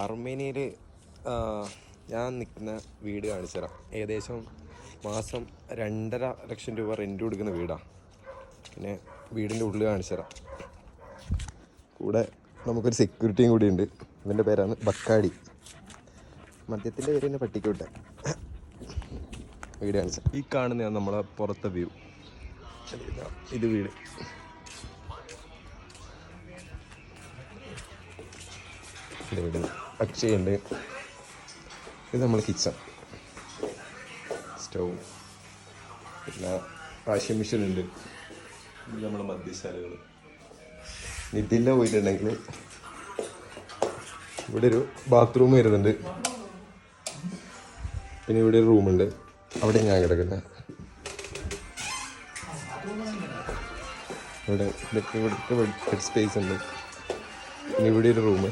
അർമേനിയയിൽ ഞാൻ നിൽക്കുന്ന വീട് കാണിച്ചു തരാം. ഏകദേശം മാസം 2.5 ലക്ഷം രൂപ റെൻറ്റ് കൊടുക്കുന്ന വീടാണ്. പിന്നെ വീടിൻ്റെ ഉള്ളിൽ കാണിച്ചു തരാം. കൂടെ നമുക്കൊരു സെക്യൂരിറ്റിയും കൂടി ഉണ്ട്. ഇവൻ്റെ പേരാണ് ബക്കാടി. മദ്യത്തിൻ്റെ പേര് തന്നെ പട്ടിക്കോട്ടെ. വീട് കാണിച്ച ഈ കാണുന്നതാണ് നമ്മളെ പുറത്തെ വ്യൂ. ഇത് വീട്. വീട് അക്ഷയുണ്ട്. ഇത് നമ്മൾ കിച്ചൺ, സ്റ്റൗ, പിന്നെ വാഷിംഗ് മെഷീൻ ഉണ്ട്. ഇത് നമ്മൾ മദ്യശാലകൾ. ഇതിൻ്റെ പോയിട്ടുണ്ടെങ്കിൽ ഇവിടെ ഒരു ബാത്റൂം വരുന്നുണ്ട്. പിന്നെ ഇവിടെ ഒരു റൂമുണ്ട്. അവിടെ ഞാൻ കിടക്കുന്നത്. ഇവിടുത്തെ ബെഡ് സ്പേസ് ഉണ്ട്. പിന്നെ ഇവിടെ ഒരു റൂം.